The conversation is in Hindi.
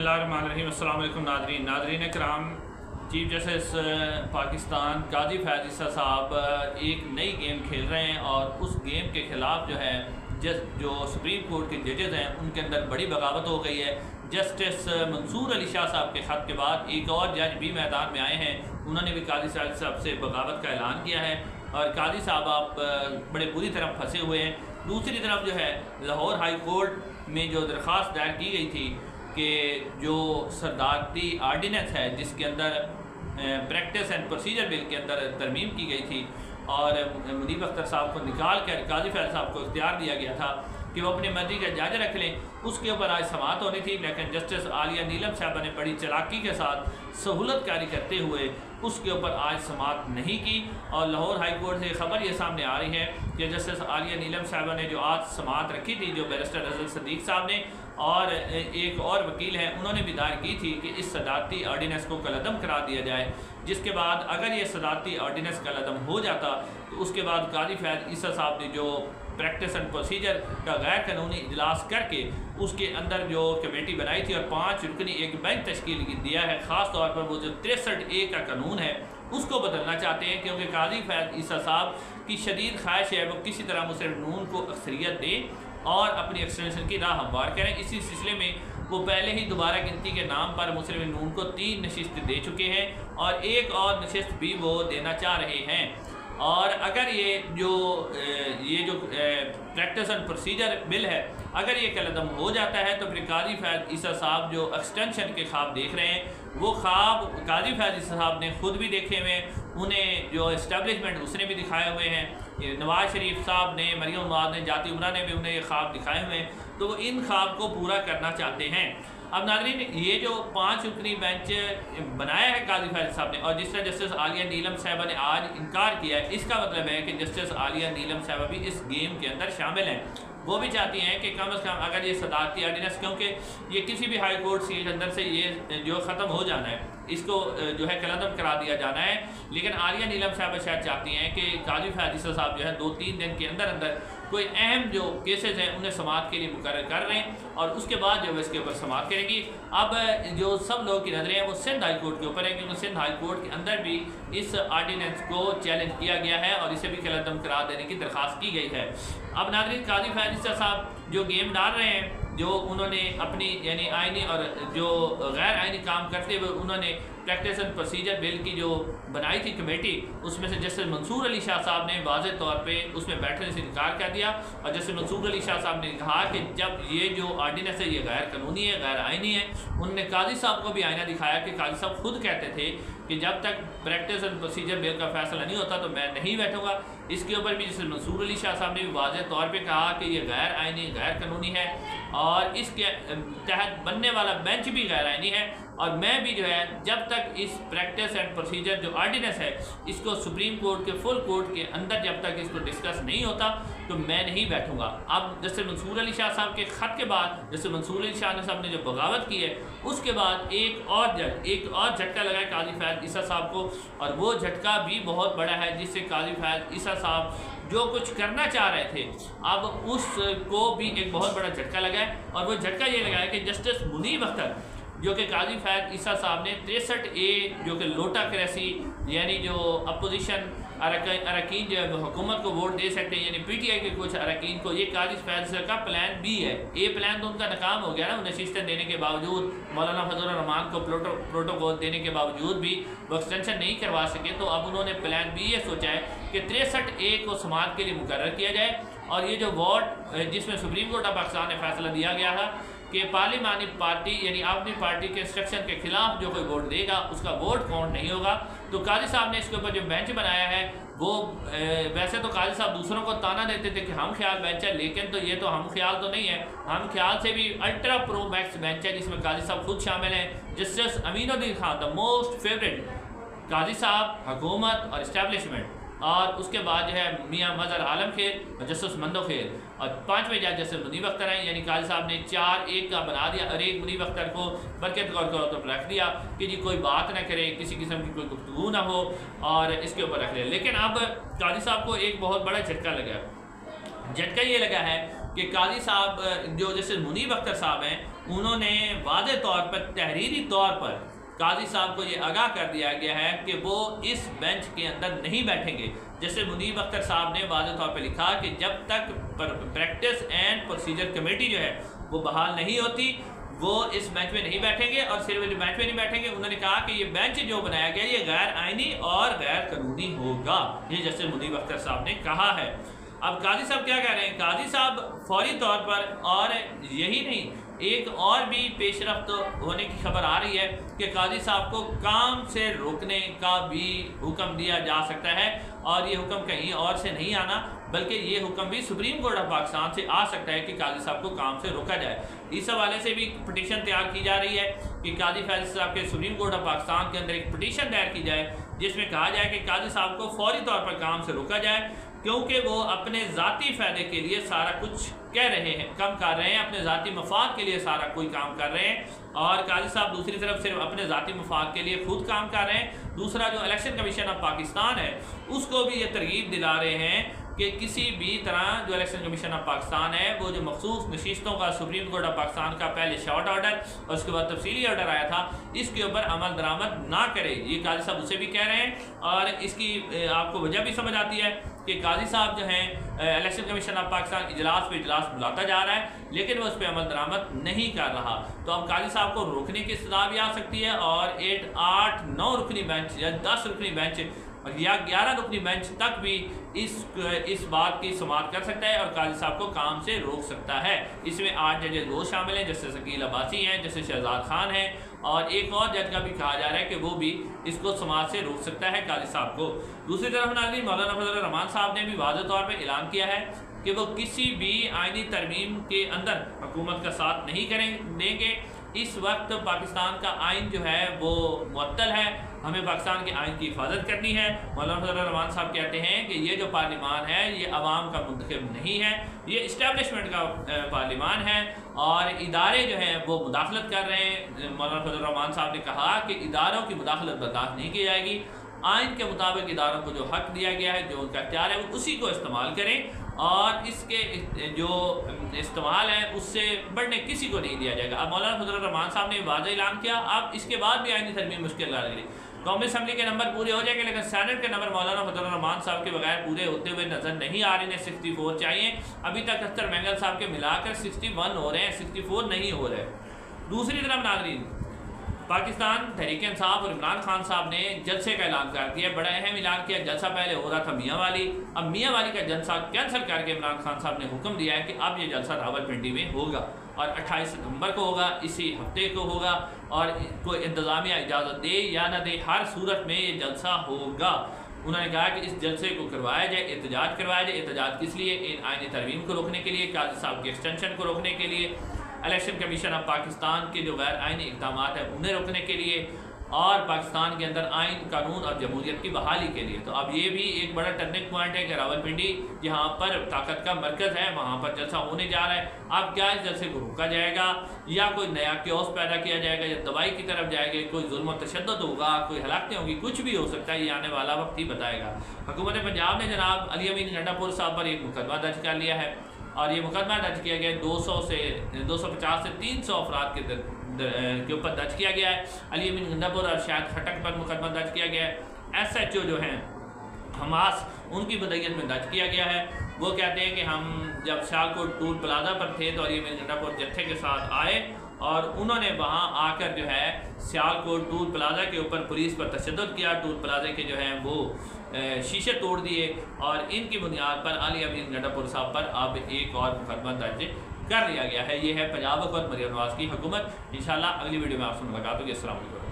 अस्सलाम नादरीन कराम। चीफ जस्टिस पाकिस्तान काजी फैज़ ईसा साहब एक नई गेम खेल रहे हैं और उस गेम के ख़िलाफ़ जो है जो सुप्रीम कोर्ट के जजेज़ हैं उनके अंदर बड़ी बगावत हो गई है। जस्टिस मंसूर अली शाह साहब के ख़त के बाद एक और जज भी मैदान में आए हैं, उन्होंने भी काजी साहब से बगावत का ऐलान किया है और काजी साहब आप बड़े बुरी तरह फंसे हुए हैं। दूसरी तरफ जो है लाहौर हाई कोर्ट में जो दरख्वास्त दायर की गई थी कि जो सदारती आर्डीनेंस है जिसके अंदर प्रैक्टिस एंड प्रोसीजर बिल के अंदर तरमीम की गई थी और मुनीब अख्तर साहब को निकाल कर काजी फैज़ साहब को इख्तियार दिया गया था कि वो अपनी मर्जी का जज रख लें, उसके ऊपर आज समाअत होनी थी। लेकिन जस्टिस आलिया नीलम साहबा ने बड़ी चालाकी के साथ सहूलत कारी करते हुए उसके ऊपर आज समाअत नहीं की और लाहौर हाई कोर्ट से ख़बर ये सामने आ रही है कि जस्टिस आलिया नीलम साहबा ने जो आज समाअत रखी थी, जो बैरिस्टर रज़ल सदीक़ साहब ने और एक और वकील हैं, उन्होंने भी दायर की थी कि इस सदारती आर्डीनेंस को कलअदम करार दिया जाए। जिसके बाद अगर ये सदारती आर्डीनेंस कलअदम हो जाता तो उसके बाद काजी फैज़ ईसा साहब ने जो प्रैक्टिस एंड प्रोसीजर का गैर कानूनी इजलास करके उसके अंदर जो कमेटी बनाई थी और 5 रुकनी एक बेंच तश्कील दिया है, ख़ास तौर पर वो जो 63A का कानून है उसको बदलना चाहते हैं, क्योंकि काजी फैज़ ईसा साहब की शदीद ख्वाहिश है वो किसी तरह मुस्लिम नून को अक्सरियत दें और अपनी एक्सटेंशन की राह हमवार करें। इसी सिलसिले में वो पहले ही दोबारा गिनती के नाम पर मुस्लिम नून को 3 नशिस्त दे चुके हैं और एक और नशिस्त भी वो देना चाह रहे हैं। और अगर ये जो प्रैक्टिस एंड प्रोसीजर बिल है अगर ये कलअदम हो जाता है तो फिर काजी फैज़ ईसा साहब जो एक्सटेंशन के ख्वाब देख रहे हैं वो ख्वाब काजी फैज़ ईसा साहब ने खुद भी देखे हुए, उन्हें जो इस्टेब्लिशमेंट उसने भी दिखाए हुए हैं, नवाज शरीफ साहब ने, मरियम नवाज ने, जाती उमरा ने भी उन्हें ये ख्वाब दिखाए हुए हैं, तो वो इन ख्वाब को पूरा करना चाहते हैं। अब नाज़रीन, ये जो 5 रुकनी बेंच बनाया है काजी फैज़ साहब ने और जिस तरह जस्टिस आलिया नीलम साहबा ने आज इनकार किया है, इसका मतलब है कि जस्टिस आलिया नीलम साहबा भी इस गेम के अंदर शामिल हैं। वो भी चाहती हैं कि कम अज़ कम अगर ये सदारती आर्डीनेंस, क्योंकि ये किसी भी हाई कोर्ट सीट के अंदर से ये जो ख़त्म हो जाना है, इसको जो है कलअदम करा दिया जाना है, लेकिन आलिया नीलम साहबा शायद चाहती हैं कि काजी फैज़ ईसा साहब जो है 2-3 दिन के अंदर अंदर कोई अहम जो केसेस हैं उन्हें समाअत के लिए मुकर्रर कर रहे हैं और उसके बाद जो है इसके ऊपर समाअत करेगी। अब जो सब लोगों की नज़रें हैं वो सिंध हाई कोर्ट के ऊपर है, क्योंकि सिंध हाई कोर्ट के अंदर भी इस आर्डीनेंस को चैलेंज किया गया है और इसे भी कलअदम करार देने की दरख्वास्त की गई है। अब नाज़रीन, काजी फैज़ ईसा साहब जो गेम डाल रहे हैं, जो उन्होंने अपनी यानी आइनी और जो गैर आइनी काम करते हुए उन्होंने प्रैक्टिस एंड प्रोसीजर बिल की जो बनाई थी कमेटी, उसमें से जस्टिस मंसूर अली शाह साहब ने वाज़ेह तौर पे उसमें बैठने से इनकार कर दिया और जस्टिस मंसूर अली शाह साहब ने कहा कि जब ये जो आर्डीनेंस है ये गैर कानूनी है, गैर आइनी है। उन्होंने काजी साहब को भी आईना दिखाया कि काजी साहब खुद कहते थे कि जब तक प्रैक्टिस एंड प्रोसीजर बिल का फैसला नहीं होता तो मैं नहीं बैठूंगा। इसके ऊपर भी जस्टिस मंसूर अली शाह साहब ने भी वाज़ेह तौर पर कहा कि ये गैर आइनी, गैर कानूनी है और इसके तहत बनने वाला बेंच भी गैर आइनी है और मैं भी जो है जब तक इस प्रैक्टिस एंड प्रोसीजर जो आर्डीनेंस है इसको सुप्रीम कोर्ट के फुल कोर्ट के अंदर जब तक इसको डिस्कस नहीं होता तो मैं नहीं बैठूंगा। अब जैसे मंसूर अली शाह साहब के ख़त के बाद जैसे मंसूर अली शाह साहब ने जो बगावत की है उसके बाद एक और झटका लगा है काजी फैज़ ईसा साहब को और वो झटका भी बहुत बड़ा है, जिससे काजी फैज़ ईसा साहब जो कुछ करना चाह रहे थे अब उसको भी एक बहुत बड़ा झटका लगा है और वो झटका ये लगा है कि जस्टिस मुनीब अख्तर जो कि काजी फैज़ ईसा साहब ने 63A जो कि लोटाक्रेसी यानी जो अपोजिशन अरकान जो है हुकूमत को वोट दे सकते हैं, यानी PTI के कुछ अरकान को, ये काजी फैज़ का प्लान B है। ए प्लान तो उनका नाकाम हो गया ना, नशिस्तें देने के बावजूद, मौलाना फजलुर रहमान को प्रोटोकॉल देने के बावजूद भी वो एक्सटेंशन नहीं करवा सके, तो अब उन्होंने प्लान B ये सोचा है कि 63A को समाअत के लिए मुकर्रर किया जाए और ये जो वोट जिसमें सुप्रीम कोर्ट ऑफ पाकिस्तान ने फैसला दिया गया था कि पार्लिमानी पार्टी यानी अपनी पार्टी के इंस्ट्रक्शन के खिलाफ जो कोई वोट देगा उसका वोट काउंट नहीं होगा। तो काजी साहब ने इसके ऊपर जो बेंच बनाया है वो वैसे तो काजी साहब दूसरों को ताना देते थे कि हम ख्याल बेंच है, लेकिन तो ये तो हम ख्याल तो नहीं है, हम ख्याल से भी अल्ट्रा प्रो मैक्स बेंच है जिसमें काजी साहब खुद शामिल हैं। Justice Aminuddin Khan the most favourite, Qazi साहब, हुकूमत और इस्टेब्लिशमेंट, और उसके बाद जो है मियाँ मज़हर आलम खेल और जस्टिस मंदो खेल और 5वें जज जस्टिस मुनीब अख्तर हैं। यानी काजी साहब ने 4-1 का बना दिया और एक मुनीब अख्तर को बरकत गौर को रख दिया कि जी कोई बात ना करे, किसी किस्म की कोई गुफ्तगू ना हो और इसके ऊपर रख लिया। लेकिन अब काजी साहब को एक बहुत बड़ा झटका लगा, झटका ये लगा है कि काजी साहब जो जैसे मुनीब अख्तर साहब हैं उन्होंने वाज़े तौर पर तहरीरी तौर पर काजी साहब को ये आगाह कर दिया गया है कि वो इस बेंच के अंदर नहीं बैठेंगे। जैसे मुनीब अख्तर साहब ने वाज़े तौर पर लिखा कि जब तक प्रैक्टिस एंड प्रोसीजर कमेटी जो है वो बहाल नहीं होती वो इस बेंच में नहीं बैठेंगे। और सिर्फ बेंच में नहीं बैठेंगे, उन्होंने कहा कि ये बेंच जो बनाया गया ये गैर आइनी और गैर कानूनी होगा। ये जैसे मुनीब अख्तर साहब ने कहा है। अब काजी साहब क्या कह रहे हैं? काजी साहब फौरी तौर पर, और यही नहीं, एक और भी पेशरफ्त होने की खबर आ रही है कि काजी साहब को काम से रोकने का भी हुक्म दिया जा सकता है। और ये हुक्म कहीं और से नहीं आना, बल्कि ये हुक्म भी सुप्रीम कोर्ट ऑफ पाकिस्तान से आ सकता है कि काजी साहब को काम से रोका जाए। इस हवाले से भी पटिशन तैयार की जा रही है कि काजी फैज़ साहब के सुप्रीम कोर्ट ऑफ पाकिस्तान के अंदर एक पटिशन दायर की जाए जिसमें कहा जाए कि काजी साहब को फौरी तौर पर काम से रोका जाए, क्योंकि वो अपने ज़ाती फ़ायदे के लिए सारा कुछ कह रहे हैं, कम कर रहे हैं, अपने ज़ाती मफाद के लिए सारा कोई काम कर रहे हैं। और काजी साहब दूसरी तरफ सिर्फ अपने ज़ाती मफाद के लिए खुद काम कर रहे हैं। दूसरा जो इलेक्शन कमीशन ऑफ पाकिस्तान है उसको भी ये तरगीब दिला रहे हैं कि किसी भी तरह जो इलेक्शन कमीशन ऑफ पाकिस्तान है वो जो मखसूस नशिस्तों का सुप्रीम कोर्ट ऑफ पाकिस्तान का पहले शॉर्ट ऑर्डर और उसके बाद तफसीली ऑर्डर आया था, इसके ऊपर अमल दरामद ना करे। ये काजी साहब उसे भी कह रहे हैं। और इसकी आपको वजह भी समझ आती है कि काजी साहब जो हैं इलेक्शन कमीशन ऑफ पाकिस्तान इजलास पे इजलास बुलाता जा रहा है लेकिन वो उस पर अमल दरामद नहीं कर रहा। तो अब काजी साहब को रोकने की सजा भी आ सकती है और 8, 9 रुकनी बेंच या 10 रुकनी बेंच या 11 रुकनी बेंच तक भी इस बात की समाअत कर सकता है और काजी साहब को काम से रोक सकता है। इसमें 8 जजेस वो शामिल हैं, जैसे शकील अब्बासी हैं, जैसे शहजाद खान हैं, और एक और जज का भी कहा जा रहा है कि वो भी इसको समाअत से रोक सकता है काजी साहब को। दूसरी तरफ नाज़रीन, मौलाना फजल रहमान साहब ने भी वाज़ेह तौर पर ऐलान किया है कि वो किसी भी आइनी तरमीम के अंदर हुकूमत का साथ नहीं देंगे। इस वक्त पाकिस्तान का आइन जो है वो मुअत्तल है, हमें पाकिस्तान के आइन की हिफाजत करनी है। मौलाना फजल रहमान साहब कहते हैं कि ये जो पार्लिमान है ये अवाम का मुंतखब नहीं है, ये इस्टेब्लिशमेंट का पार्लिमान है और इदारे जो हैं वो मुदाखलत कर रहे हैं। मौलाना फजल रहमान साहब ने कहा कि इदारों की मुदाखलत बर्दाश्त नहीं की जाएगी। आइन के मुताबिक इदारों को जो हक दिया गया है, जो उनका इख्तियार है, वो उसी को इस्तेमाल करें और इसके जो इस्तेमाल है उससे बढ़ने किसी को नहीं दिया जाएगा। अब मौलाना फजल रहमान साहब ने वाज़ेह ऐलान किया, अब इसके बाद भी आइनी तरमीम मुश्किल लग रही। कौमी असम्बली के नंबर पूरे हो जाएंगे लेकिन सेनेट के नंबर मौलाना फजल रहमान साहब के बगैर पूरे होते हुए नजर नहीं आ रहे हैं। 64 चाहिए, अभी तक अख्तर मैंगल साहब के मिलाकर 61 हो रहे हैं, 64 नहीं हो रहे। दूसरी तरफ नाज़रीन, पाकिस्तान तहरीक इंसाफ और इमरान खान साहब ने जलसे का ऐलान कर दिया, बड़ा अहम ऐलान किया। जलसा पहले हो रहा था मियाँ वाली, अब मियाँ वाली का जलसा कैंसिल करके इमरान खान साहब ने हुक्म दिया है कि अब ये जलसा रावलपिंडी में होगा और 28 सितंबर को होगा, इसी हफ्ते को होगा और कोई इंतज़ामिया इजाज़त दे या ना दे, हर सूरत में ये जलसा होगा। उन्होंने कहा कि इस जलसे को करवाया जाए, एहतजाज करवाया जाए। एहतजाज किस लिए? इन आइनी तरमीम को रोकने के लिए, काजी साहब की एक्सटेंशन को रोकने के लिए, इलेक्शन कमीशन ऑफ पाकिस्तान के जो गैर आइनी इक़दाम हैं उन्हें रोकने के लिए और पाकिस्तान के अंदर आइन, कानून और जमहूरियत की बहाली के लिए। तो अब ये भी एक बड़ा टर्निंग पॉइंट है कि रावलपिंडी जहाँ पर ताकत का मरकज़ है वहाँ पर जलसा होने जा रहा है। अब क्या इस जलसे को रोका जाएगा या कोई नया क्योस पैदा किया जाएगा या दवाई की तरफ जाएगा, कोई जुल्म तशद्दुद होगा, कोई हलाकतें होंगी, कुछ भी हो सकता है, ये आने वाला वक्त ही बताएगा। हुकूमत पंजाब ने जनाब अली अमीन गंडापुर साहब पर एक मुकदमा दर्ज कर लिया है और ये मुकदमा दर्ज किया गया 250 से 300 अफराद के ऊपर दर्ज किया गया है। अली अमीन गंडापुर और शायद खटक पर मुकदमा दर्ज किया गया है। SHO जो हैं हमास, उनकी बदयत में दर्ज किया गया है। वो कहते हैं कि हम जब सियालकोट टूल प्लाजा पर थे तो अली अमीन गंडापुर जत्थे के साथ आए और उन्होंने वहाँ आकर जो है सियालकोट टूल प्लाजा के ऊपर पुलिस पर तशद्दुद किया। टूल प्लाजा के जो हैं वो शीशे तोड़ दिए और इनकी बुनियाद पर अली अमीन गंडापुर साहब पर अब एक और मुकदमा दर्ज कर लिया गया है। ये है पंजाब हुकूमत मरियम नवाज़ की हुकूमत। इंशाल्लाह अगली वीडियो में आपसे मुलाकात होगी। अस्सलाम वालेकुम।